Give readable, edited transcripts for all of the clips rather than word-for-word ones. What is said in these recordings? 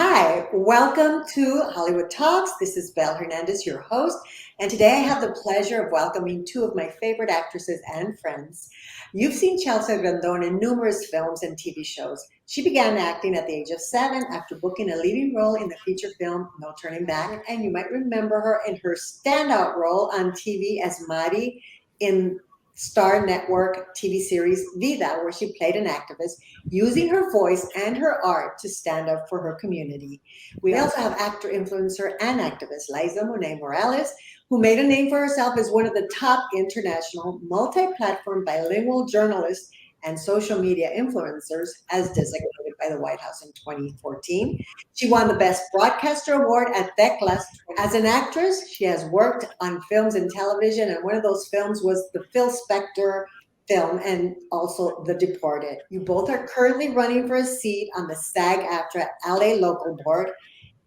Hi, welcome to Hollywood Talks. This is Belle Hernandez, your host, and today I have the pleasure of welcoming two of my favorite actresses and friends. You've seen Chelsea Rendon in numerous films and TV shows. She began acting at the age of 7 after booking a leading role in the feature film No Turning Back, and you might remember her in her standout role on TV as Mari in Star Network TV series Vida, where she played an activist using her voice and her art to stand up for her community. We also have actor, influencer, and activist Liza Monet Morales, who made a name for herself as one of the top international multi-platform bilingual journalists and social media influencers as designated by the White House in 2014. She won the Best Broadcaster Award at Teclas. As an actress, she has worked on films and television, and one of those films was the Phil Spector film and also The Deported. You both are currently running for a seat on the SAG-AFTRA LA local board,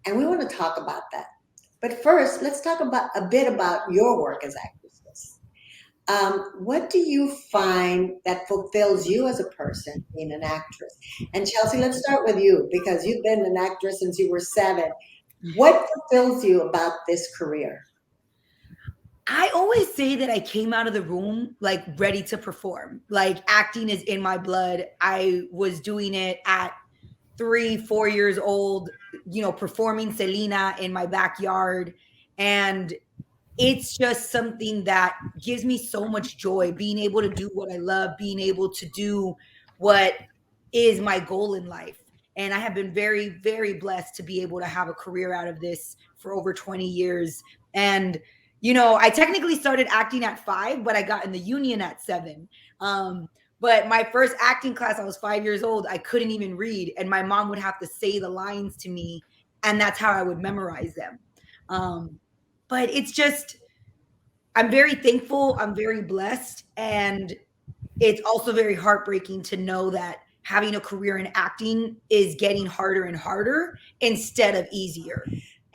and we want to talk about that. But first, let's talk about a bit about your work as actresses. What do you find that fulfills you as a person being an actress? And Chelsea, let's start with you because you've been an actress since you were 7. What fulfills you about this career? I always say that I came out of the room like ready to perform. Like acting is in my blood. I was doing it at 3, 4 years old, performing Selena in my backyard. And it's just something that gives me so much joy being able to do what I love, being able to do what is my goal in life. And I have been very, very blessed to be able to have a career out of this for over 20 years. And, I technically started acting at 5, but I got in the union at 7. But my first acting class, I was 5 years old. I couldn't even read. And my mom would have to say the lines to me. And that's how I would memorize them. But it's just, I'm very thankful. I'm very blessed. And it's also very heartbreaking to know that having a career in acting is getting harder and harder instead of easier.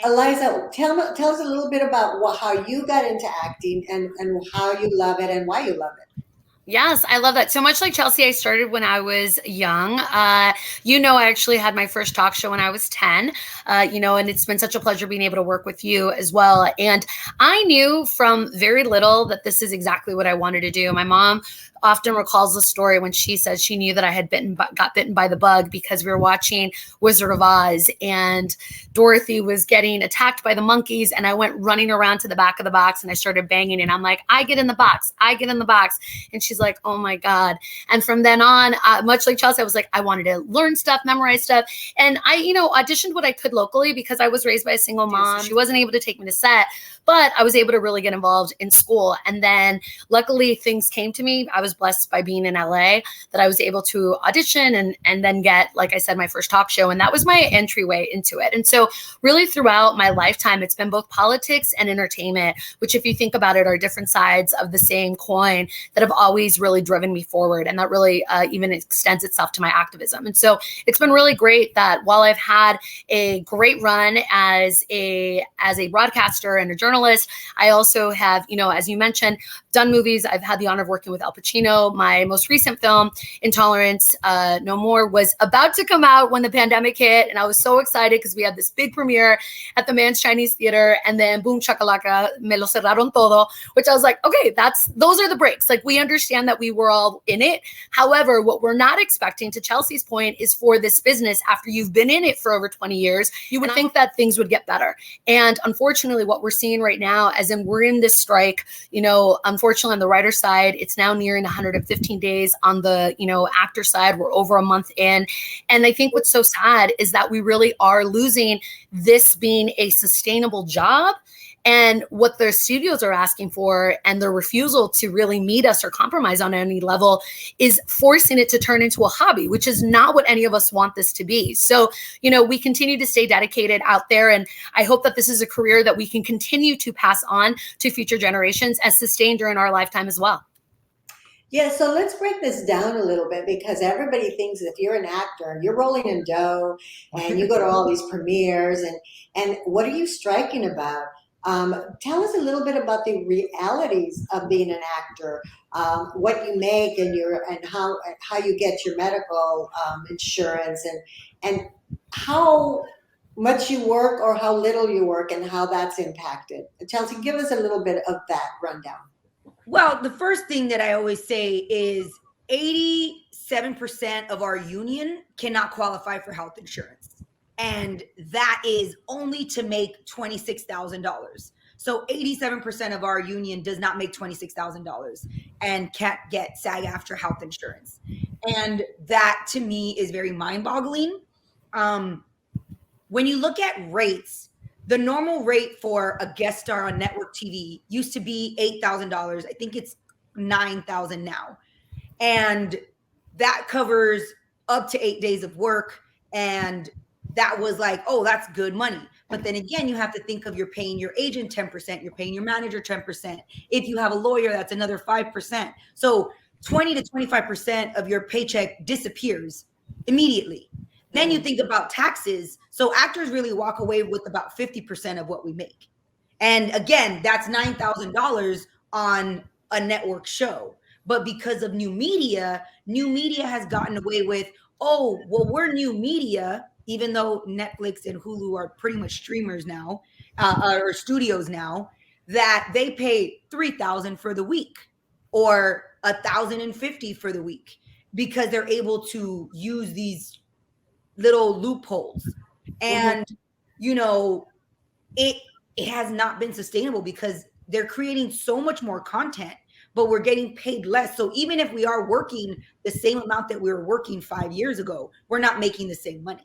Eliza, tell us a little bit about how you got into acting and how you love it and why you love it. Yes, I love that. So much like Chelsea, I started when I was young. I actually had my first talk show when I was 10, and it's been such a pleasure being able to work with you as well. And I knew from very little that this is exactly what I wanted to do. My mom often recalls the story when she says she knew that I had got bitten by the bug because we were watching Wizard of Oz and Dorothy was getting attacked by the monkeys. And I went running around to the back of the box and I started banging. And I'm like, I get in the box. I get in the box. And she's like, oh my God. And from then on, much like Chelsea, I was like, I wanted to learn stuff, memorize stuff. And I, auditioned what I could locally because I was raised by a single mom. She wasn't able to take me to set, but I was able to really get involved in school. And then luckily things came to me. I was blessed by being in LA that I was able to audition and then get, like I said, my first talk show. And that was my entryway into it. And so really throughout my lifetime, it's been both politics and entertainment, which if you think about it are different sides of the same coin that have always really driven me forward. And that really even extends itself to my activism. And so it's been really great that while I've had a great run as a broadcaster and a journalist, I also have, as you mentioned, done movies. I've had the honor of working with Al Pacino. My most recent film, Intolerance No More, was about to come out when the pandemic hit. And I was so excited because we had this big premiere at the Man's Chinese Theater. And then boom, chakalaka, me lo cerraron todo, which I was like, okay, those are the breaks. Like we understand that we were all in it. However, what we're not expecting, to Chelsea's point, is for this business, after you've been in it for over 20 years, you would think that things would get better. And unfortunately, what we're seeing right now, as in we're in this strike, unfortunately on the writer side, it's now nearing 115 days. On the, actor side, we're over a month in. And I think what's so sad is that we really are losing this being a sustainable job. And what their studios are asking for and their refusal to really meet us or compromise on any level is forcing it to turn into a hobby, which is not what any of us want this to be. So, we continue to stay dedicated out there. And I hope that this is a career that we can continue to pass on to future generations as sustained during our lifetime as well. Yeah, so let's break this down a little bit because everybody thinks if you're an actor, you're rolling in dough and you go to all these premieres and what are you striking about? Tell us a little bit about the realities of being an actor, what you make and how you get your medical insurance and how much you work or how little you work and how that's impacted. Chelsea, give us a little bit of that rundown. Well, the first thing that I always say is 87% of our union cannot qualify for health insurance. And that is only to make $26,000. So 87% of our union does not make $26,000 and can't get SAG-AFTRA health insurance. And that to me is very mind-boggling. When you look at rates, the normal rate for a guest star on network TV used to be $8,000. I think it's $9,000 now. And that covers up to 8 days of work. And that was like, oh, that's good money. But then again, you have to think of you're paying your agent 10%, you're paying your manager 10%. If you have a lawyer, that's another 5%. So 20 to 25% of your paycheck disappears immediately. Then you think about taxes. So actors really walk away with about 50% of what we make. And again, that's $9,000 on a network show. But because of new media has gotten away with, oh, well, we're new media, even though Netflix and Hulu are pretty much streamers now, or studios now, that they pay $3,000 for the week or $1,050 for the week because they're able to use these little loopholes. And you know, it has not been sustainable because they're creating so much more content, but we're getting paid less. So even if we are working the same amount that we were working 5 years ago, we're not making the same money.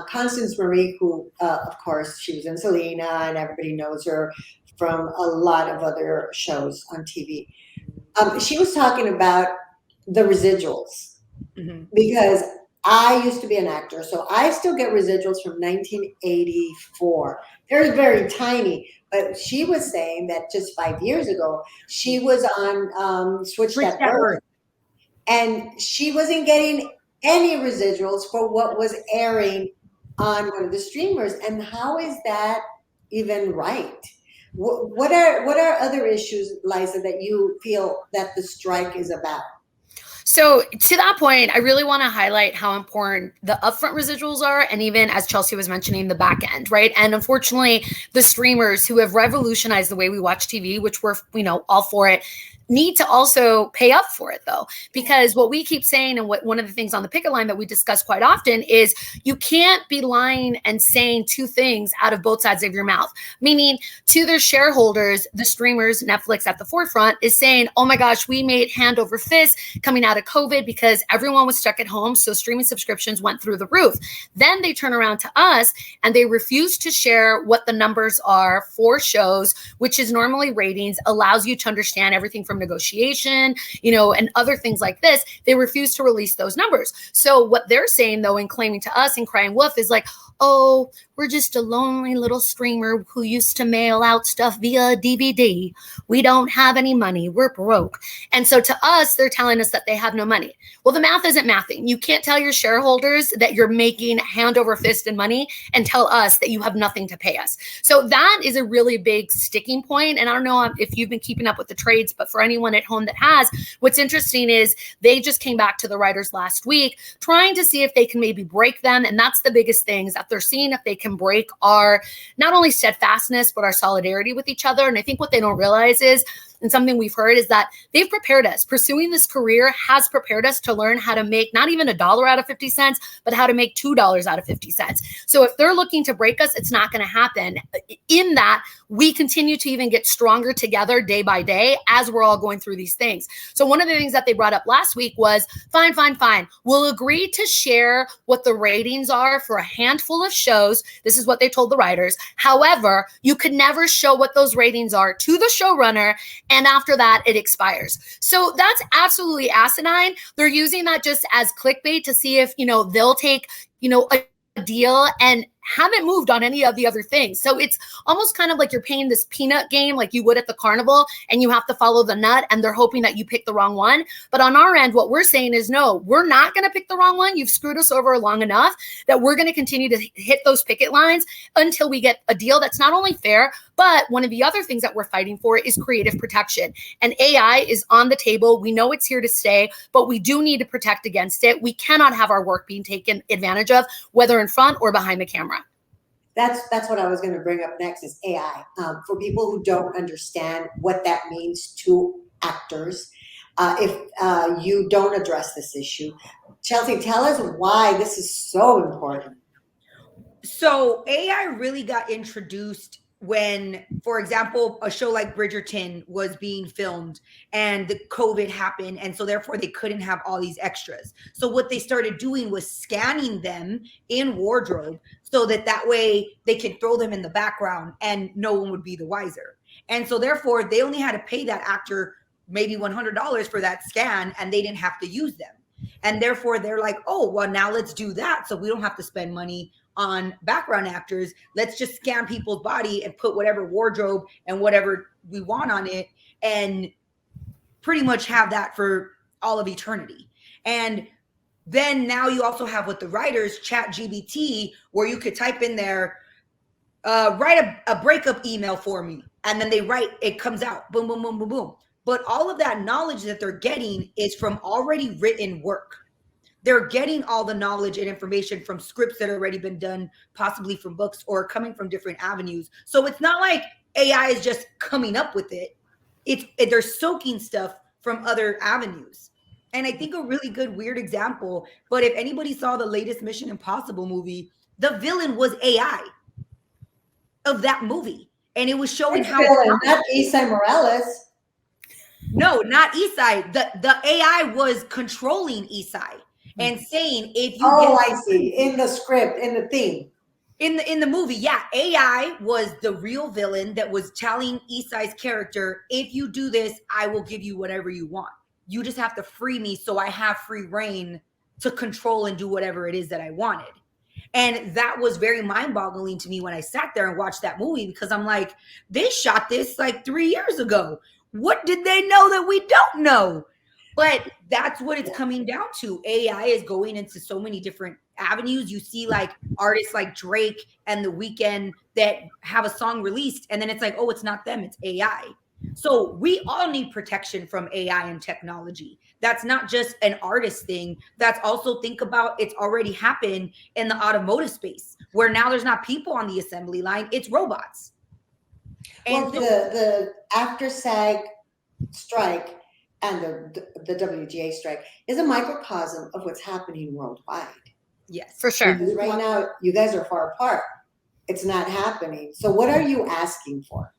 Constance Marie, who of course she was in Selena and everybody knows her from a lot of other shows on TV, she was talking about the residuals. Because I used to be an actor, so I still get residuals from 1984. They're very tiny, but she was saying that just 5 years ago, she was on Switch That Bird, and she wasn't getting any residuals for what was airing on one of the streamers. And how is that even right? What are other issues, Liza, that you feel that the strike is about? So to that point, I really want to highlight how important the upfront residuals are. And even as Chelsea was mentioning, the back end, right? And unfortunately, the streamers who have revolutionized the way we watch TV, which we're, all for it, need to also pay up for it though, because what we keep saying and what one of the things on the picket line that we discuss quite often is you can't be lying and saying two things out of both sides of your mouth. Meaning to their shareholders, the streamers, Netflix at the forefront is saying, oh my gosh, we made hand over fist coming out of COVID because everyone was stuck at home. So streaming subscriptions went through the roof. Then they turn around to us and they refuse to share what the numbers are for shows, which is normally ratings, allows you to understand everything from negotiation, and other things like this. They refuse to release those numbers. So what they're saying though, and claiming to us and crying wolf is like, oh, we're just a lonely little streamer who used to mail out stuff via DVD. We don't have any money. We're broke. And so to us, they're telling us that they have no money. Well, the math isn't mathing. You can't tell your shareholders that you're making hand over fist in money and tell us that you have nothing to pay us. So that is a really big sticking point. And I don't know if you've been keeping up with the trades, but for anyone at home that has, what's interesting is they just came back to the writers last week trying to see if they can maybe break them. And that's the biggest thing, is that they're seeing if they can break our not only steadfastness, but our solidarity with each other. And I think what they don't realize is, and something we've heard, is that they've prepared us. Pursuing this career has prepared us to learn how to make not even $1 out of 50 cents, but how to make $2 out of 50 cents. So if they're looking to break us, it's not going to happen. In that, we continue to even get stronger together day by day as we're all going through these things. So one of the things that they brought up last week was, fine. We'll agree to share what the ratings are for a handful of shows. This is what they told the writers. However, you could never show what those ratings are to the showrunner. And after that, it expires. So that's absolutely asinine. They're using that just as clickbait to see if, they'll take, a deal and haven't moved on any of the other things. So it's almost kind of like you're playing this peanut game like you would at the carnival, and you have to follow the nut and they're hoping that you pick the wrong one. But on our end, what we're saying is, no, we're not going to pick the wrong one. You've screwed us over long enough that we're going to continue to hit those picket lines until we get a deal that's not only fair, but one of the other things that we're fighting for is creative protection. And AI is on the table. We know it's here to stay, but we do need to protect against it. We cannot have our work being taken advantage of, whether in front or behind the camera. That's what I was going to bring up next is AI. For people who don't understand what that means to actors, if you don't address this issue, Chelsea, tell us why this is so important. So AI really got introduced when, for example, a show like Bridgerton was being filmed and the COVID happened. And so therefore they couldn't have all these extras. So what they started doing was scanning them in wardrobe so that way they could throw them in the background and no one would be the wiser. And so therefore they only had to pay that actor maybe $100 for that scan and they didn't have to use them. And therefore they're like, oh, well, now let's do that. So we don't have to spend money on background actors. Let's just scan people's body and put whatever wardrobe and whatever we want on it and pretty much have that for all of eternity. And then now you also have with the writers ChatGPT, where you could type in there, write a breakup email for me. And then they write, it comes out, boom, boom, boom, boom, boom. But all of that knowledge that they're getting is from already written work. They're getting all the knowledge and information from scripts that have already been done, possibly from books or coming from different avenues. So it's not like AI is just coming up with it. They're soaking stuff from other avenues. And I think a really good, weird example, but if anybody saw the latest Mission Impossible movie, the villain was AI of that movie. And it was showing how— Not Isai Morales. No, not Isai. The AI was controlling Isai. And saying if you I see. In the script, in the theme. In the movie, yeah, AI was the real villain that was telling Isai's character, if you do this, I will give you whatever you want. You just have to free me so I have free reign to control and do whatever it is that I wanted. And that was very mind-boggling to me when I sat there and watched that movie, because I'm like, they shot this like 3 years ago. What did they know that we don't know? But that's what it's coming down to. AI is going into so many different avenues. You see like artists like Drake and The Weeknd that have a song released, and then it's like, oh, it's not them, it's AI. So we all need protection from AI and technology. That's not just an artist thing. That's also, think about, it's already happened in the automotive space, where now there's not people on the assembly line, it's robots. And the AFTRA SAG strike and the WGA strike is a microcosm of what's happening worldwide. Yes, for sure. Because right now, you guys are far apart. It's not happening. So what are you asking for?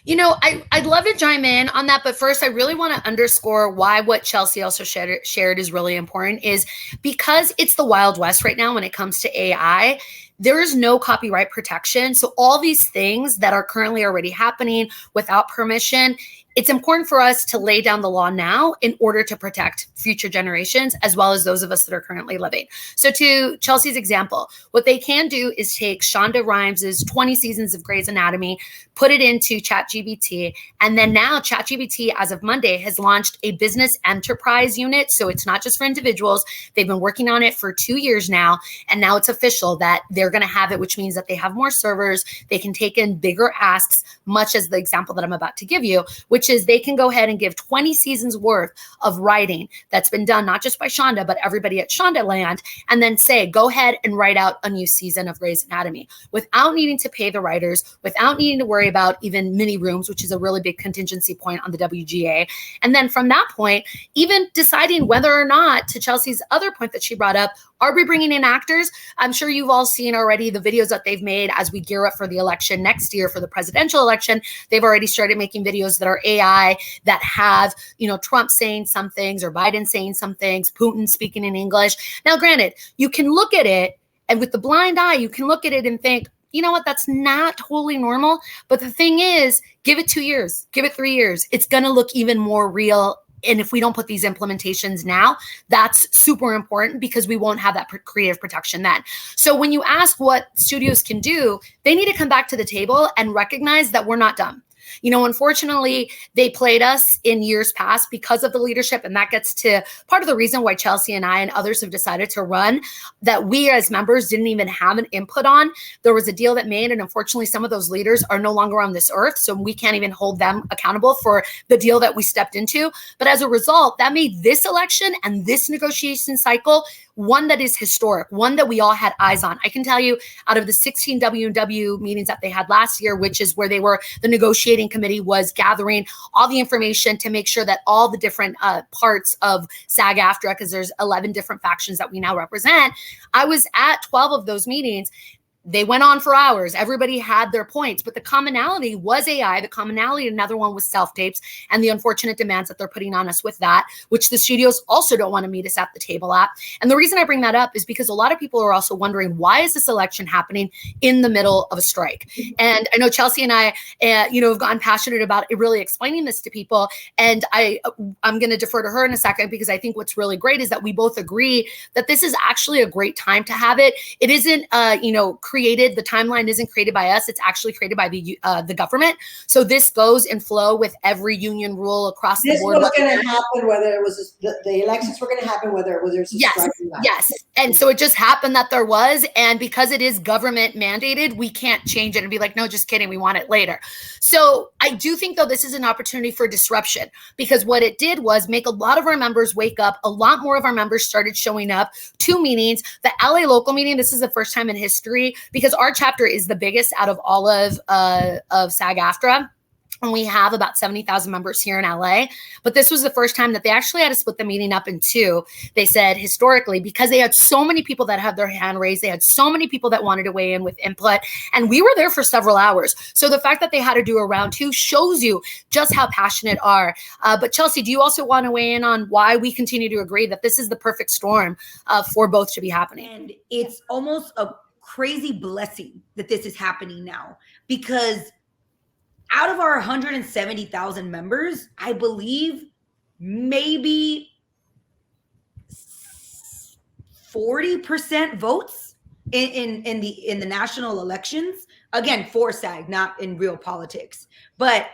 You know, I'd love to chime in on that, but first I really want to underscore why what Chelsea also shared is really important, is because it's the Wild West right now when it comes to AI. There is no copyright protection. So all these things that are currently already happening without permission, it's important for us to lay down the law now in order to protect future generations, as well as those of us that are currently living. So to Chelsea's example, what they can do is take Shonda Rhimes' 20 seasons of Grey's Anatomy, put it into ChatGPT, and then now ChatGPT, as of Monday, has launched a business enterprise unit. So it's not just for individuals. They've been working on it for 2 years now, and now it's official that they're going to have it, which means that they have more servers. They can take in bigger asks, much as the example that I'm about to give you, which is they can go ahead and give 20 seasons worth of writing that's been done, not just by Shonda, but everybody at Shondaland, and then say, go ahead and write out a new season of Grey's Anatomy without needing to pay the writers, without needing to worry about even mini rooms, which is a really big contingency point on the WGA. And then from that point, even deciding whether or not, to Chelsea's other point that she brought up, are we bringing in actors? I'm sure you've all seen already the videos that they've made as we gear up for the election next year, for the presidential election. They've already started making videos that are AI, that have, you know, Trump saying some things or Biden saying some things, Putin speaking in English. Now, granted, you can look at it, and with the blind eye, you can look at it and think, you know what, that's not totally normal. But the thing is, give it 2 years, give it 3 years. It's going to look even more real. And if we don't put these implementations now, that's super important, because we won't have that creative protection then. So when you ask what studios can do, they need to come back to the table and recognize that we're not done. You know, unfortunately, they played us in years past because of the leadership. And that gets to part of the reason why Chelsea and I and others have decided to run, that we as members didn't even have an input on. There was a deal that made, and unfortunately, some of those leaders are no longer on this earth. So we can't even hold them accountable for the deal that we stepped into. But as a result, that made this election and this negotiation cycle one that is historic, one that we all had eyes on. I can tell you, out of the 16 W&W meetings that they had last year, which is where the negotiating committee was gathering all the information to make sure that all the different parts of SAG-AFTRA, because there's 11 different factions that we now represent, I was at 12 of those meetings. They went on for hours. Everybody had their points, but the commonality was AI. The commonality, another one was self-tapes, and the unfortunate demands that they're putting on us with that, which the studios also don't want to meet us at the table at. And the reason I bring that up is because a lot of people are also wondering, why is this election happening in the middle of a strike? And I know Chelsea and I, have gotten passionate about really explaining this to people. And I'm going to defer to her in a second, because I think what's really great is that we both agree that this is actually a great time to have it. It isn't, created. The timeline isn't created by us. It's actually created by the government. So this goes in flow with every union rule across the board. This was going to happen whether it was the elections were going to happen whether it was there's a strike or not. Yes. And so it just happened that there was, and because it is government mandated, we can't change it and be like, no, just kidding, we want it later. So I do think, though, this is an opportunity for disruption, because what it did was make a lot of our members wake up. A lot more of our members started showing up to meetings. The LA local meeting, this is the first time in history, because our chapter is the biggest out of all of SAG-AFTRA. And we have about 70,000 members here in LA. But this was the first time that they actually had to split the meeting up in two. They said historically, because they had so many people that had their hand raised, they had so many people that wanted to weigh in with input, and we were there for several hours. So the fact that they had to do a round two shows you just how passionate are. But Chelsea, do you also want to weigh in on why we continue to agree that this is the perfect storm for both to be happening? And it's almost a crazy blessing that this is happening now, because out of our 170,000 members, I believe maybe 40% votes in the national elections. Again, for SAG, not in real politics. But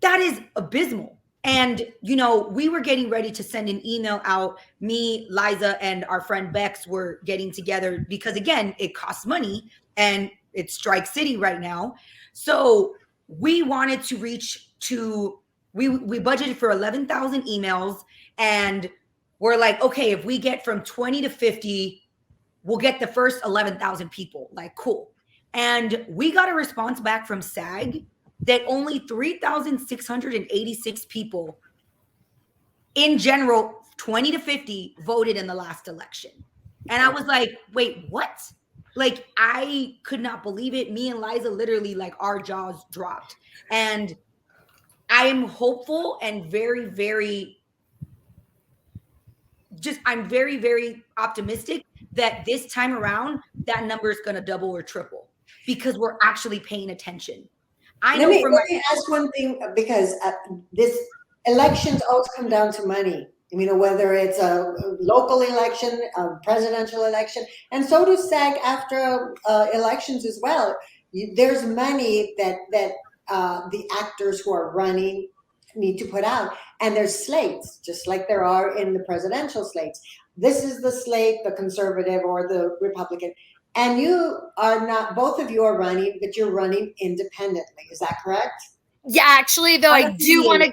that is abysmal. And, we were getting ready to send an email out. Me, Liza, and our friend Bex were getting together because, again, it costs money and it's Strike City right now. So we wanted to reach to, we budgeted for 11,000 emails, and we're like, okay, if we get from 20 to 50, we'll get the first 11,000 people. Like, cool. And we got a response back from SAG that only 3,686 people in general, 20 to 50, voted in the last election. And I was like, wait, what? Like, I could not believe it. Me and Liza literally, like, our jaws dropped. And I am hopeful and very, very I'm very, very optimistic that this time around, that number is going to double or triple, because we're actually paying attention. Let me ask one thing, because this elections always come down to money. Whether it's a local election, a presidential election, and so does SAG-AFTRA elections as well. There's money that the actors who are running need to put out, and there's slates, just like there are in the presidential slates. This is the slate, the conservative or the Republican, and you are not. Both of you are running, but you're running independently. Is that correct? Yeah, actually, though, I do want to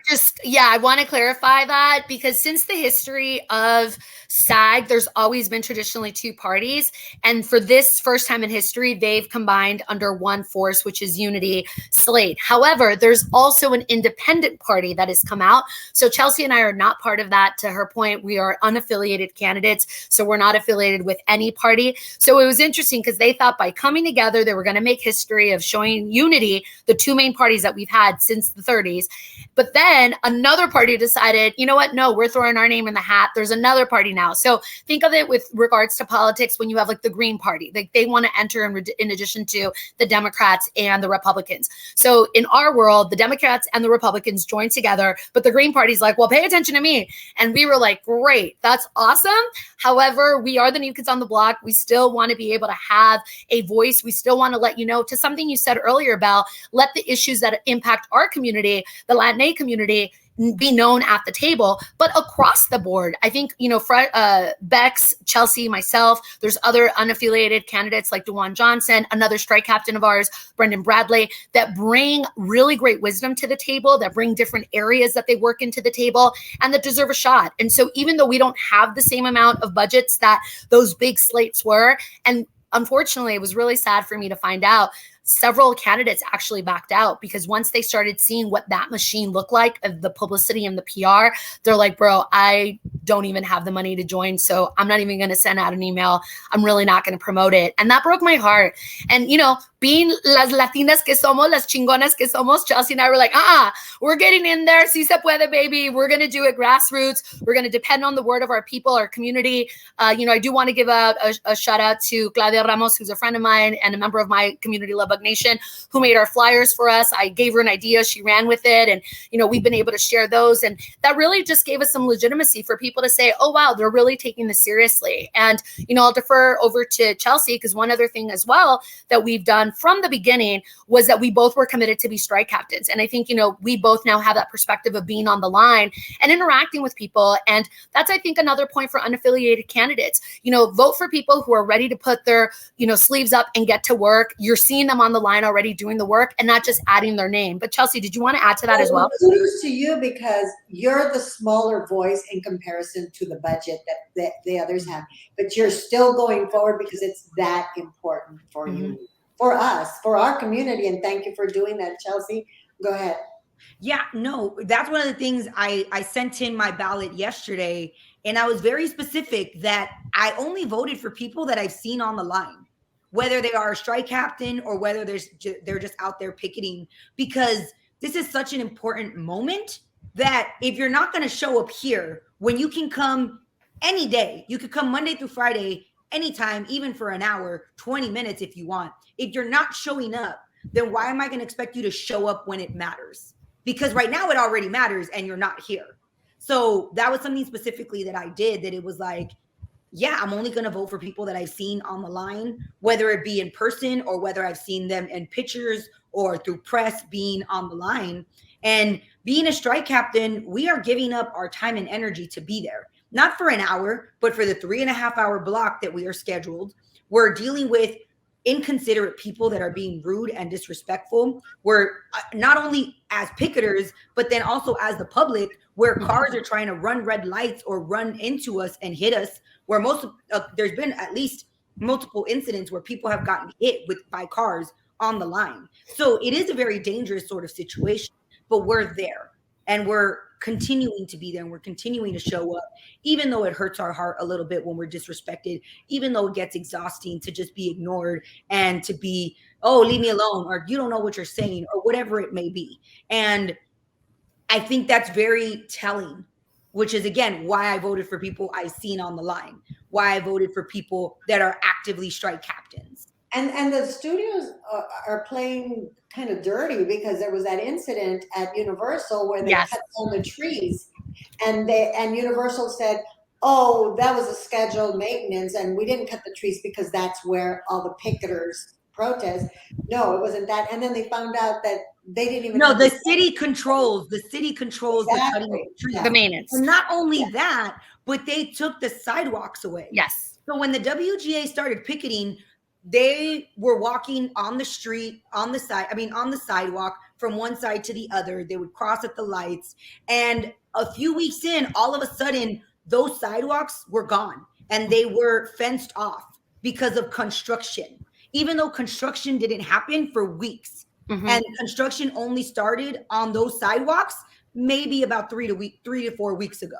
I want to clarify that, because since the history of SAG, there's always been traditionally two parties. And for this first time in history, they've combined under one force, which is Unity Slate. However, there's also an independent party that has come out. So Chelsea and I are not part of that. To her point, we are unaffiliated candidates. So we're not affiliated with any party. So it was interesting because they thought by coming together, they were going to make history of showing unity, the two main parties that we've had since the 30s. But then another party decided, you know what? No, we're throwing our name in the hat. There's another party now. So think of it with regards to politics when you have like the Green Party, like they want to enter in addition to the Democrats and the Republicans. So in our world, the Democrats and the Republicans joined together, but the Green Party's like, well, pay attention to me. And we were like, great, that's awesome. However, we are the new kids on the block. We still want to be able to have a voice. We still want to let you know, to something you said earlier, Belle, let the issues that impact our community, the Latin community, be known at the table, but across the board. I think, Bex, Chelsea, myself, there's other unaffiliated candidates like DeJuan Johnson, another strike captain of ours, Brendan Bradley, that bring really great wisdom to the table, that bring different areas that they work into the table, and that deserve a shot. And so even though we don't have the same amount of budgets that those big slates were, and unfortunately, it was really sad for me to find out several candidates actually backed out, because once they started seeing what that machine looked like, of the publicity and the PR, they're like, bro, I don't even have the money to join, so I'm not even going to send out an email. I'm really not going to promote it. And that broke my heart. And, being las Latinas que somos, las chingonas que somos, Chelsea and I were like, we're getting in there. Si se puede, baby. We're going to do it grassroots. We're going to depend on the word of our people, our community. I do want to give out a shout out to Claudia Ramos, who's a friend of mine and a member of my community, Love Bug Nation, who made our flyers for us. I gave her an idea. She ran with it. And, we've been able to share those. And that really just gave us some legitimacy for people to say, oh, wow, they're really taking this seriously. And, I'll defer over to Chelsea, because one other thing as well that we've done from the beginning was that we both were committed to be strike captains. And I think, we both now have that perspective of being on the line and interacting with people. And that's, I think, another point for unaffiliated candidates. Vote for people who are ready to put their, sleeves up and get to work. You're seeing them on the line already doing the work and not just adding their name. But Chelsea, did you want to add to that as well? Kudos to you, because you're the smaller voice in comparison to the budget that the others have. But you're still going forward because it's that important for you, for us, for our community. And thank you for doing that, Chelsea. Go ahead. Yeah, no, that's one of the things I sent in my ballot yesterday. And I was very specific that I only voted for people that I've seen on the line, whether they are a strike captain or whether they're just out there picketing, because this is such an important moment that if you're not going to show up here, when you can come any day, you could come Monday through Friday, anytime, even for an hour, 20 minutes if you want. If you're not showing up, then why am I going to expect you to show up when it matters? Because right now it already matters and you're not here. So that was something specifically that I did, that it was like, yeah, I'm only going to vote for people that I've seen on the line, whether it be in person or whether I've seen them in pictures or through press being on the line. And being a strike captain, we are giving up our time and energy to be there, not for an hour, but for the 3.5 hour block that we are scheduled. We're dealing with inconsiderate people that are being rude and disrespectful. We're not only as picketers, but then also as the public, where cars are trying to run red lights or run into us and hit us, where there's been at least multiple incidents where people have gotten hit by cars on the line. So it is a very dangerous sort of situation, but we're there and we're continuing to be there and we're continuing to show up, even though it hurts our heart a little bit when we're disrespected, even though it gets exhausting to just be ignored and to be, oh, leave me alone, or you don't know what you're saying, or whatever it may be. And I think that's very telling, which is, again, why I voted for people I've seen on the line, why I voted for people that are actively strike captains. And the studios are playing kind of dirty, because there was that incident at Universal where they cut down the trees, and Universal said, oh, that was a scheduled maintenance and we didn't cut the trees because that's where all the picketers protest. No, it wasn't that. And then they found out that they didn't even. No, the city controls the cutting of trees. The maintenance. And not only that, but they took the sidewalks away. Yes. So when the WGA started picketing, they were walking on the street, on the sidewalk from one side to the other. They would cross at the lights. And a few weeks in, all of a sudden, those sidewalks were gone and they were fenced off because of construction, even though construction didn't happen for weeks. And construction only started on those sidewalks maybe about 3 to 4 weeks ago.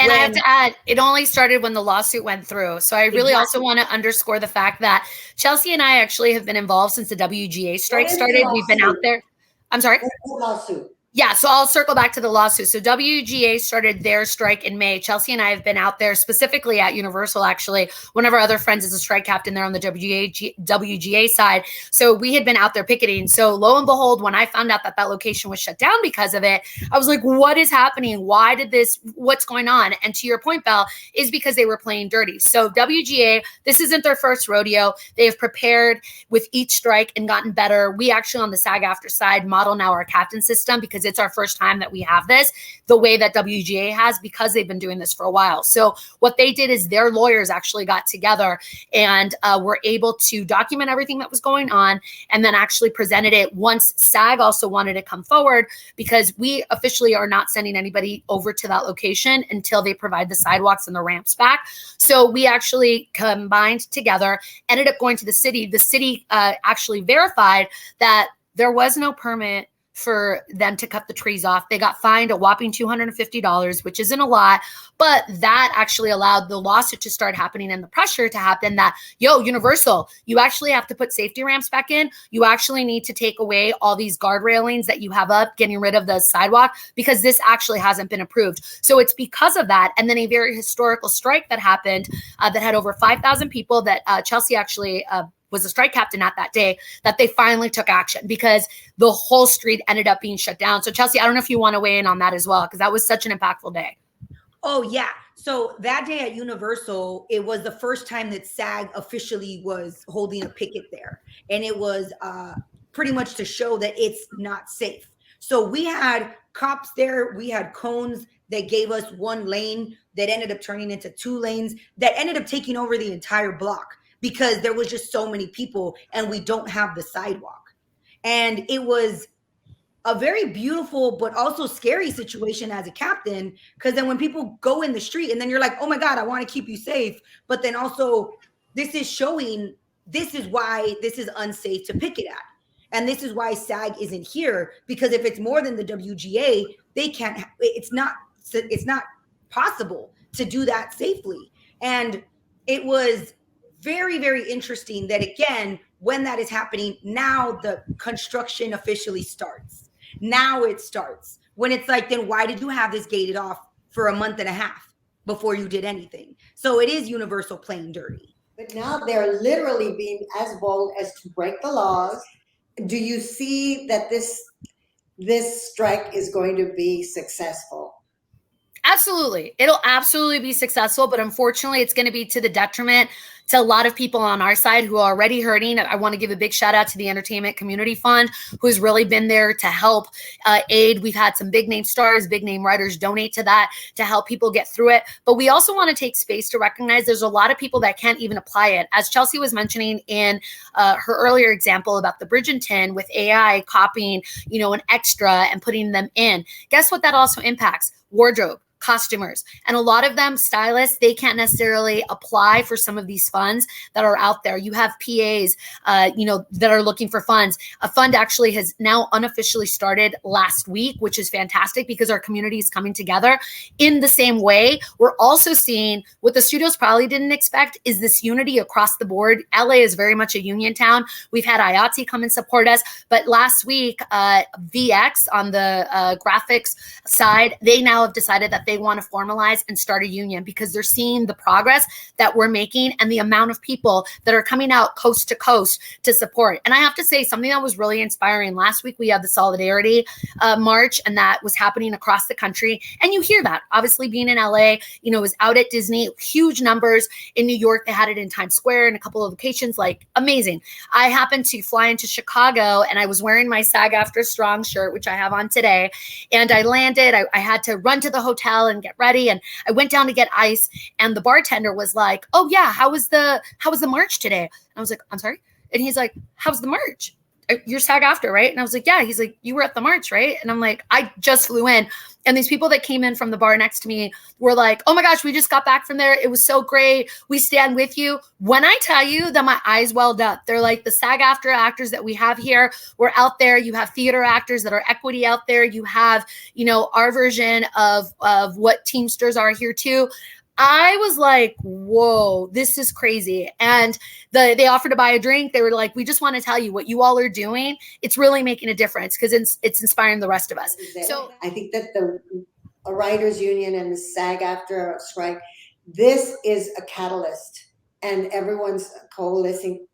And I have to add, it only started when the lawsuit went through. So I really also want to underscore the fact that Chelsea and I actually have been involved since the WGA strike started. We've been out there. I'm sorry? Lawsuit. Yeah, so I'll circle back to the lawsuit. So WGA started their strike in May. Chelsea and I have been out there specifically at Universal, actually. One of our other friends is a strike captain there on the WGA side. So we had been out there picketing. So lo and behold, when I found out that that location was shut down because of it, I was like, what is happening? What's going on? And to your point, Belle, is because they were playing dirty. So WGA, this isn't their first rodeo. They have prepared with each strike and gotten better. We actually on the SAG-AFTRA side model now our captain system, because because it's our first time that we have this the way that WGA has, because they've been doing this for a while. So what they did is their lawyers actually got together and were able to document everything that was going on, and then actually presented it once SAG also wanted to come forward, because we officially are not sending anybody over to that location until they provide the sidewalks and the ramps back. So we actually combined together, ended up going to the city. The city actually verified that there was no permit for them to cut the trees off. They got fined a whopping $250, which isn't a lot, but that actually allowed the lawsuit to start happening and the pressure to happen that, Universal, you actually have to put safety ramps back in. You actually need to take away all these guard railings that you have up, getting rid of the sidewalk, because this actually hasn't been approved. So it's because of that. And then a very historical strike that happened that had over 5,000 people that Chelsea actually was a strike captain at that day, that they finally took action, because the whole street ended up being shut down. So Chelsea, I don't know if you want to weigh in on that as well, because that was such an impactful day. Oh, yeah. So that day at Universal, it was the first time that SAG officially was holding a picket there. And it was pretty much to show that it's not safe. So we had cops there. We had cones that gave us one lane that ended up turning into 2 lanes that ended up taking over the entire block, because there was just so many people and we don't have the sidewalk. And it was a very beautiful but also scary situation as a captain, because then when people go in the street and then you're like, oh my God, I want to keep you safe. But then also this is showing, this is why this is unsafe to picket at. And this is why SAG isn't here, because if it's more than the WGA, they can't, it's not possible to do that safely. And it was very, very interesting that, again, when that is happening, now the construction officially starts. Now it starts. When it's like, then why did you have this gated off for a month and a half before you did anything? So it is Universal playing dirty. But now they're literally being as bold as to break the laws. Do you see that this strike is going to be successful? Absolutely. It'll absolutely be successful, but unfortunately it's going to be to the detriment to a lot of people on our side who are already hurting. I want to give a big shout out to the Entertainment Community Fund, who's really been there to help aid. We've had some big name stars, big name writers donate to that to help people get through it. But we also want to take space to recognize there's a lot of people that can't even apply it. As Chelsea was mentioning in her earlier example about the Bridgerton with AI copying, an extra and putting them in. Guess what that also impacts? Wardrobe, costumers, and a lot of them, stylists, they can't necessarily apply for some of these funds that are out there. You have PAs, that are looking for funds. A fund actually has now unofficially started last week, which is fantastic because our community is coming together in the same way. We're also seeing what the studios probably didn't expect is this unity across the board. LA is very much a union town. We've had IATSE come and support us, but last week, VX on the graphics side, they now have decided that they want to formalize and start a union because they're seeing the progress that we're making and the amount of people that are coming out coast to coast to support. And I have to say, something that was really inspiring last week, we had the Solidarity March, and that was happening across the country. And you hear that, obviously being in LA, it was out at Disney, huge numbers. In New York, they had it in Times Square and a couple of locations, like amazing. I happened to fly into Chicago and I was wearing my SAG-AFTRA Strong shirt, which I have on today. And I landed, I had to run to the hotel and get ready. And I went down to get ice. And the bartender was like, oh yeah, how was the march today? And I was like, I'm sorry. And he's like, how's the march? You're SAG-AFTRA, right? And I was like, yeah. He's like, you were at the march, right? And I'm like, I just flew in. And these people that came in from the bar next to me were like, oh my gosh, we just got back from there. It was so great. We stand with you. When I tell you that my eyes welled up, they're like the SAG-AFTRA actors that we have here. We're out there. You have theater actors that are equity out there. You have, our version of what Teamsters are here too. I was like, whoa, this is crazy. And they offered to buy a drink. They were like, we just want to tell you what you all are doing. It's really making a difference because it's inspiring the rest of us. So I think that the writers union and the SAG-AFTRA strike, this is a catalyst and everyone's coalescing.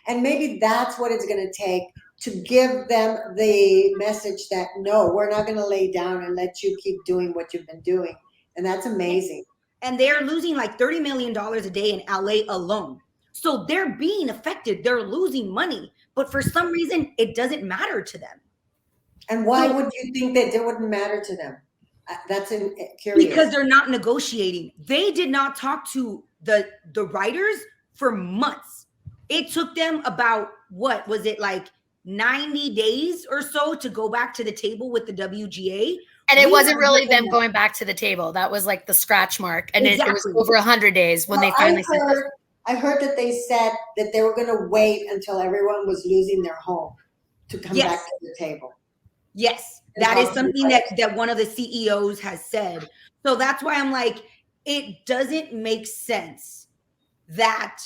And maybe that's what it's going to take to give them the message that, no, we're not going to lay down and let you keep doing what you've been doing. And that's amazing. And they're losing like $30 million a day in LA alone. So they're being affected. They're losing money. But for some reason, it doesn't matter to them. And why So- would you think that it wouldn't matter to them? That's curious. Because they're not negotiating. They did not talk to the writers for months. It took them about, what was it, like 90 days or so to go back to the table with the WGA. And it We wasn't were really given them that. going back to the table. That was like the scratch mark. And it was Exactly. over 100 days when they finally said this. I heard that they said that they were going to wait until everyone was losing their home to come Yes. back to the table. Yes, that is something that one of the CEOs has said. So that's why I'm like, it doesn't make sense that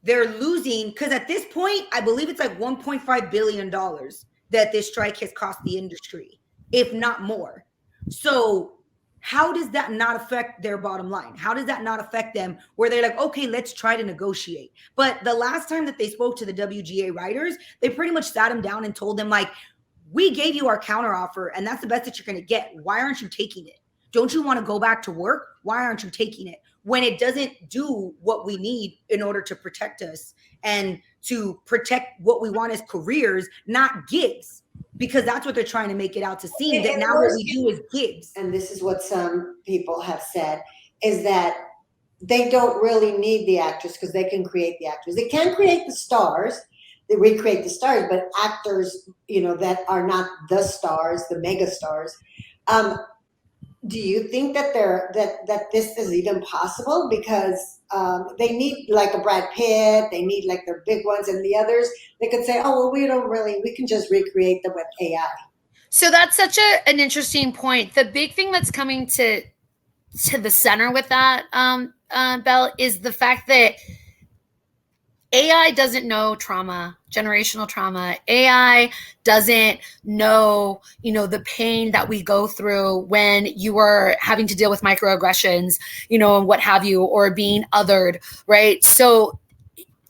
they're losing, because at this point, I believe it's like $1.5 billion that this strike has cost the industry, if not more. So how does that not affect their bottom line? How does that not affect them where they're like, okay, let's try to negotiate? But the last time that they spoke to the WGA writers, they pretty much sat them down and told them, like, we gave you our counteroffer and that's the best that you're going to get. Why aren't you taking it? Don't you want to go back to work? Why aren't you taking it? When it doesn't do what we need in order to protect us and to protect what we want as careers, not gigs, because that's what they're trying to make it out to seem, that now what we do is gigs. And this is what some people have said, is that they don't really need the actors because they can create the actors. They can create the stars, they recreate the stars, but actors, that are not the stars, the mega stars. Do you think that that this is even possible? Because they need like a Brad Pitt, they need like their big ones, and the others, they could say, oh, well, we can just recreate them with AI. So that's such an interesting point. The big thing that's coming to the center with that, Belle, is the fact that AI doesn't know trauma, generational trauma. AI doesn't know, the pain that we go through when you are having to deal with microaggressions, and what have you, or being othered, right? So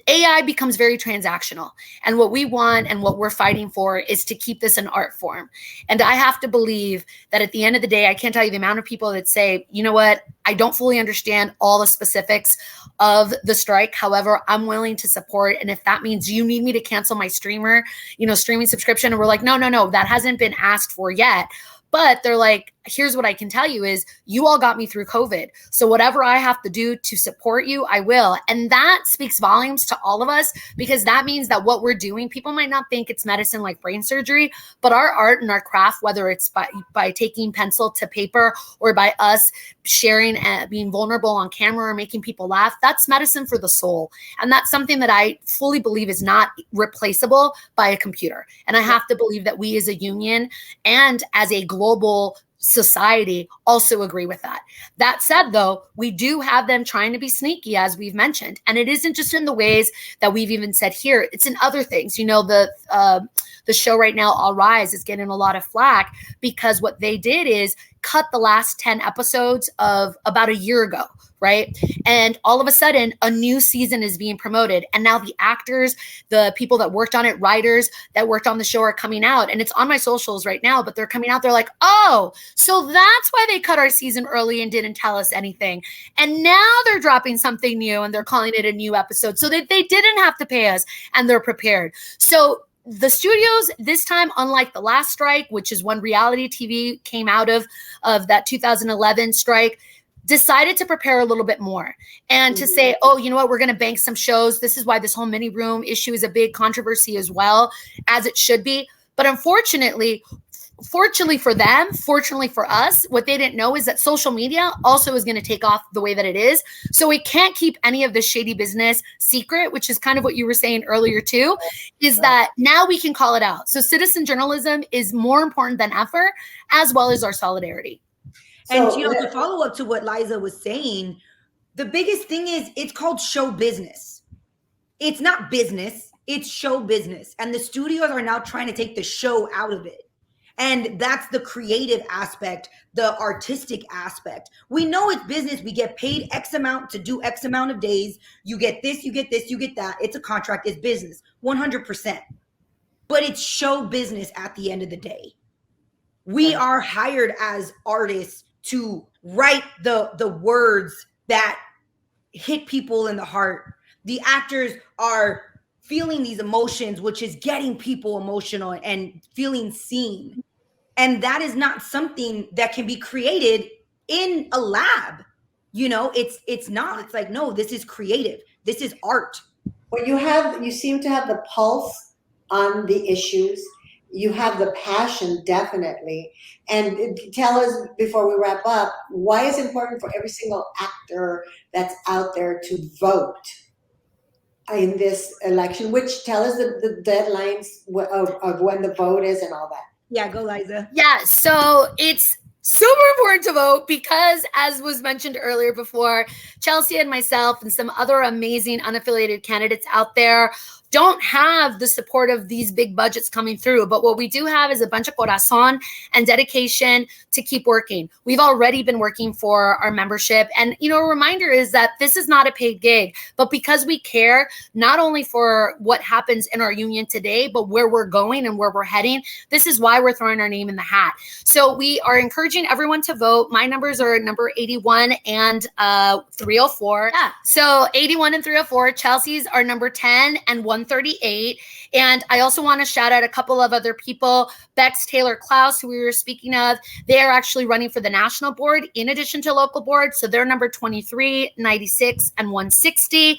AI becomes very transactional. And what we want and what we're fighting for is to keep this an art form. And I have to believe that at the end of the day, I can't tell you the amount of people that say, you know what, I don't fully understand all the specifics of the strike. However, I'm willing to support. And if that means you need me to cancel my streaming subscription, and we're like, no, that hasn't been asked for yet. But they're like, here's what I can tell you is you all got me through COVID. So whatever I have to do to support you, I will. And that speaks volumes to all of us, because that means that what we're doing, people might not think it's medicine like brain surgery, but our art and our craft, whether it's by taking pencil to paper or by us sharing and being vulnerable on camera or making people laugh, that's medicine for the soul. And that's something that I fully believe is not replaceable by a computer. And I have to believe that we as a union and as a global society also agree with that. That said, though, we do have them trying to be sneaky, as we've mentioned. And it isn't just in the ways that we've even said here. It's in other things. The show right now, All Rise, is getting a lot of flack because what they did is cut the last 10 episodes of about a year ago, right? And all of a sudden, a new season is being promoted. And now the actors, the people that worked on it, writers that worked on the show are coming out. And it's on my socials right now, but they're coming out. They're like, oh, so that's why they cut our season early and didn't tell us anything. And now they're dropping something new and they're calling it a new episode so that they didn't have to pay us and they're prepared. So the studios this time, unlike the last strike, which is when reality TV came out of that 2011 strike, decided to prepare a little bit more and to say, oh, you know what, we're going to bank some shows. This is why this whole mini room issue is a big controversy as well, as it should be. But unfortunately, fortunately for them, fortunately for us, what they didn't know is that social media also is going to take off the way that it is. So we can't keep any of this shady business secret, which is kind of what you were saying earlier too, is that now we can call it out. So citizen journalism is more important than ever, as well as our solidarity. And to follow up to what Liza was saying, the biggest thing is it's called show business. It's not business, it's show business. And the studios are now trying to take the show out of it. And that's the creative aspect, the artistic aspect. We know it's business. We get paid X amount to do X amount of days. You get this, you get this, you get that. It's a contract, it's business, 100%. But it's show business at the end of the day. We are hired as artists to write the words that hit people in the heart. The actors are feeling these emotions, which is getting people emotional and feeling seen. And that is not something that can be created in a lab. It's not. It's like, no, this is creative. This is art. Well, you seem to have the pulse on the issues. You have the passion, definitely. And tell us before we wrap up, why is it important for every single actor that's out there to vote in this election? Which tell us the deadlines of when the vote is and all that. Yeah, go Liza. Yeah, so it's super important to vote because, as was mentioned earlier before, Chelsea and myself and some other amazing unaffiliated candidates out there don't have the support of these big budgets coming through. But what we do have is a bunch of corazon and dedication to keep working. We've already been working for our membership. And, a reminder is that this is not a paid gig, but because we care not only for what happens in our union today, but where we're going and where we're heading, this is why we're throwing our name in the hat. So we are encouraging everyone to vote. My numbers are number 81 and 304. Yeah. So 81 and 304. Chelsea's are number 10 and 138. And I also want to shout out a couple of other people. Bex Taylor Klaus, who we were speaking of, they are actually running for the national board in addition to local board. So they're number 23, 96, and 160.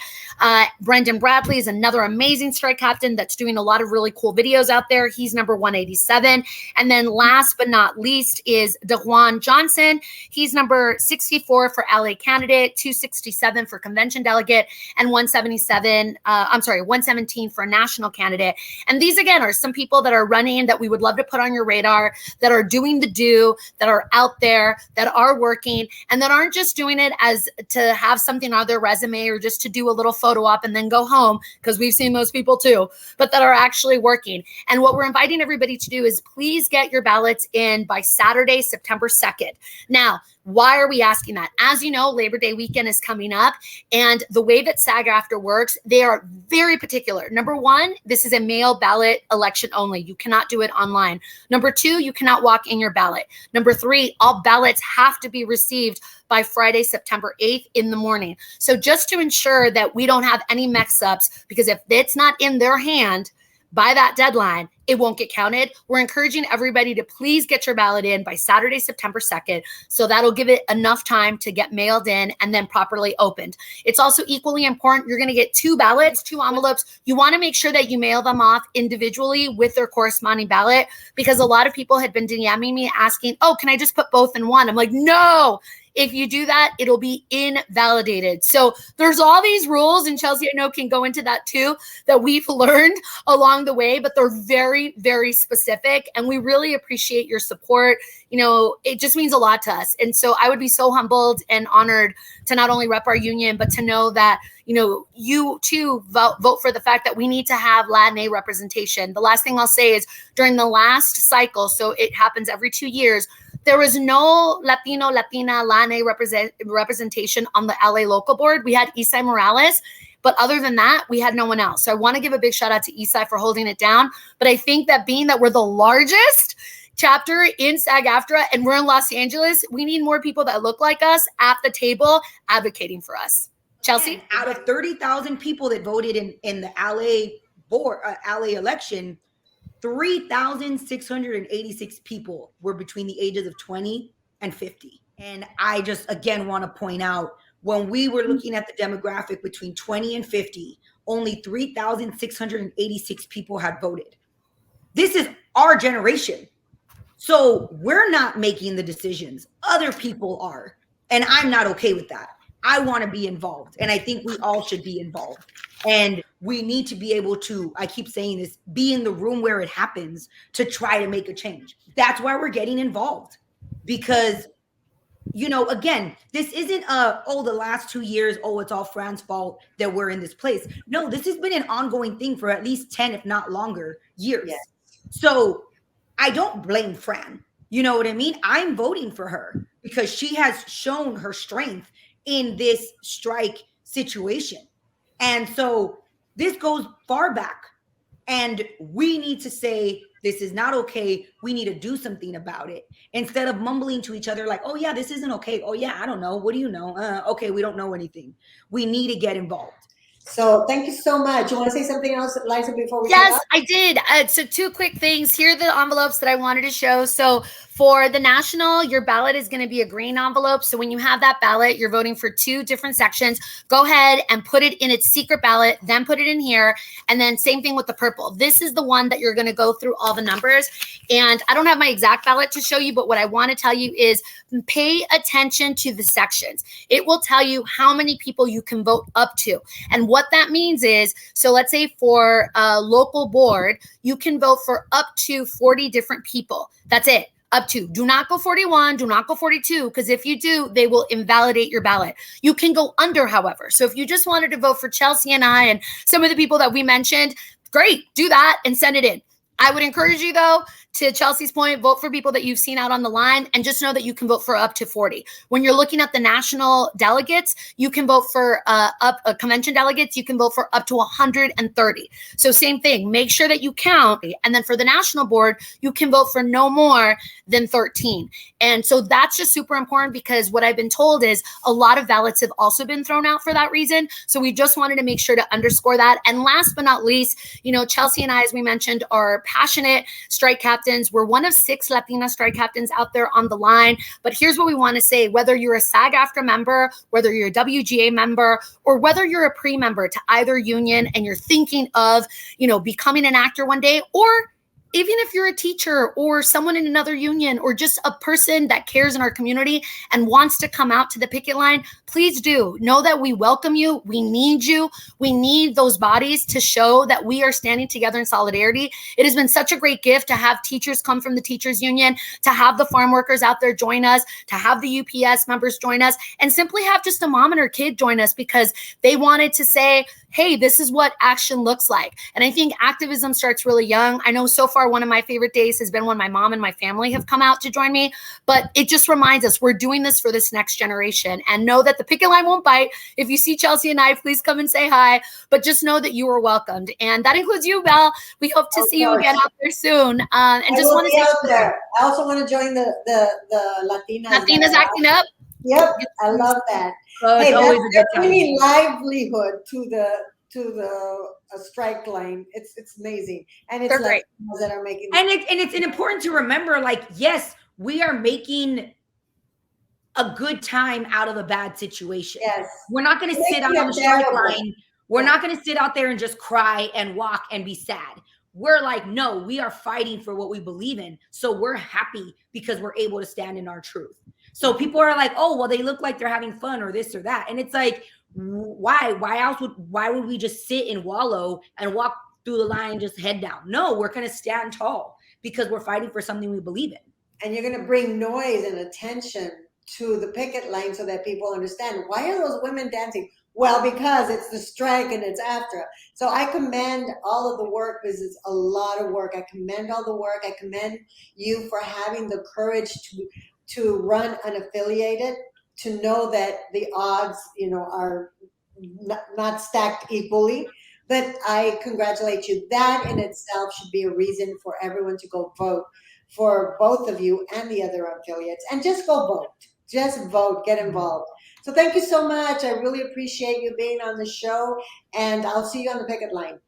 Brendan Bradley is another amazing strike captain that's doing a lot of really cool videos out there. He's number 187. And then last but not least is DeJuan Johnson. He's number 64 for LA candidate, 267 for convention delegate, and 117 for national candidate. And these, again, are some people that are running that we would love to put on your radar, that are doing the do, that are out there, that are working, and that aren't just doing it as to have something on their resume or just to do a little photo op and then go home, because we've seen those people too, but that are actually working. And what we're inviting everybody to do is please get your ballots in by Saturday, September 2nd. Now, why are we asking that? As you know, Labor Day weekend is coming up, and the way that SAG-AFTRA works, they are very particular. Number one, this is a mail ballot election only. You cannot do it online. Number two, you cannot walk in your ballot. Number three, all ballots have to be received by Friday, September 8th in the morning. So just to ensure that we don't have any mix-ups, because if it's not in their hand by that deadline, it won't get counted. We're encouraging everybody to please get your ballot in by Saturday, September 2nd. So that'll give it enough time to get mailed in and then properly opened. It's also equally important. You're going to get 2 ballots, 2 envelopes. You want to make sure that you mail them off individually with their corresponding ballot, because a lot of people had been DMing me asking, oh, can I just put both in one? I'm like, no. If you do that, it'll be invalidated. So there's all these rules, and Chelsea, I know, can go into that too, that we've learned along the way, but they're very, very specific, and we really appreciate your support. It just means a lot to us. And so I would be so humbled and honored to not only rep our union, but to know that, you too vote for the fact that we need to have Latina representation. The last thing I'll say is during the last cycle, so it happens every 2 years, there was no Latino, Latina, Latina representation on the LA local board. We had Isai Morales, but other than that, we had no one else. So I want to give a big shout out to Isai for holding it down. But I think that being that we're the largest chapter in SAG-AFTRA and we're in Los Angeles, we need more people that look like us at the table advocating for us. Chelsea? And out of 30,000 people that voted in the LA board, LA election, 3,686 people were between the ages of 20 and 50. And I just, again, want to point out, when we were looking at the demographic between 20 and 50, only 3,686 people had voted. This is our generation. So we're not making the decisions. Other people are. And I'm not okay with that. I want to be involved. And I think we all should be involved. And we need to be able to, I keep saying this, be in the room where it happens to try to make a change. That's why we're getting involved. Because, again, this isn't the last 2 years, it's all Fran's fault that we're in this place. No, this has been an ongoing thing for at least 10, if not longer, years. Yes. So I don't blame Fran. You know what I mean? I'm voting for her because she has shown her strength in this strike situation. And so this goes far back, and we need to say, this is not okay. We need to do something about it, instead of mumbling to each other like, oh yeah, this isn't okay. Oh yeah, I don't know. What do you know? Okay, we don't know anything. We need to get involved. So thank you so much. You want to say something else, Liza, before we get Yes, up? I did. So two quick things. Here are the envelopes that I wanted to show. So for the national, your ballot is going to be a green envelope. So when you have that ballot, you're voting for two different sections. Go ahead and put it in its secret ballot, then put it in here. And then same thing with the purple. This is the one that you're going to go through all the numbers. And I don't have my exact ballot to show you, but what I want to tell you is pay attention to the sections. It will tell you how many people you can vote up to. And what that means is, so let's say for a local board, you can vote for up to 40 different people. That's it. Up to. Do not go 41. Do not go 42. Because if you do, they will invalidate your ballot. You can go under, however. So if you just wanted to vote for Chelsea and I and some of the people that we mentioned, great. Do that and send it in. I would encourage you, though, to Chelsea's point, vote for people that you've seen out on the line, and just know that you can vote for up to 40. When you're looking at the national delegates, you can vote for convention delegates, you can vote for up to 130. So same thing, make sure that you count. And then for the national board, you can vote for no more than 13. And so that's just super important, because what I've been told is a lot of ballots have also been thrown out for that reason. So we just wanted to make sure to underscore that. And last but not least, Chelsea and I, as we mentioned, are passionate strike captains. We're one of 6 Latina strike captains out there on the line. But here's what we want to say: whether you're a SAG-AFTRA member, whether you're a WGA member, or whether you're a pre-member to either union and you're thinking of, becoming an actor one day, or even if you're a teacher or someone in another union or just a person that cares in our community and wants to come out to the picket line, please do. Know that we welcome you. We need you. We need those bodies to show that we are standing together in solidarity. It has been such a great gift to have teachers come from the teachers union, to have the farm workers out there join us, to have the UPS members join us, and simply have just a mom and her kid join us because they wanted to say, hey, this is what action looks like. And I think activism starts really young. I know so far one of my favorite days has been when my mom and my family have come out to join me, but it just reminds us we're doing this for this next generation. And know that the picket line won't bite. If you see Chelsea and I, please come and say hi, but just know that you are welcomed. And that includes you, Belle. We hope to see you again out there soon. And just want to say out there. I also want to join the Latinas acting up. Yep, I love that. Hey, that's really livelihood to the strike line. It's amazing, and it's great that are making. And it's important to remember, like, yes, we are making a good time out of a bad situation. Yes, we're not going to sit out on the strike line. We're not going to sit out there and just cry and walk and be sad. We're like, no, we are fighting for what we believe in. So we're happy because we're able to stand in our truth. So people are like, oh, well, they look like they're having fun or this or that. And it's like, why would we just sit and wallow and walk through the line just head down? No, we're going to stand tall because we're fighting for something we believe in. And you're going to bring noise and attention to the picket line so that people understand, why are those women dancing? Well, because it's the strike and it's AFTRA. So I commend all of the work, because it's a lot of work. I commend all the work. I commend you for having the courage to run unaffiliated, to know that the odds, are not stacked equally. But I congratulate you. That in itself should be a reason for everyone to go vote for both of you and the other affiliates. And just go vote. Just vote. Get involved. So thank you so much. I really appreciate you being on the show. And I'll see you on the picket line.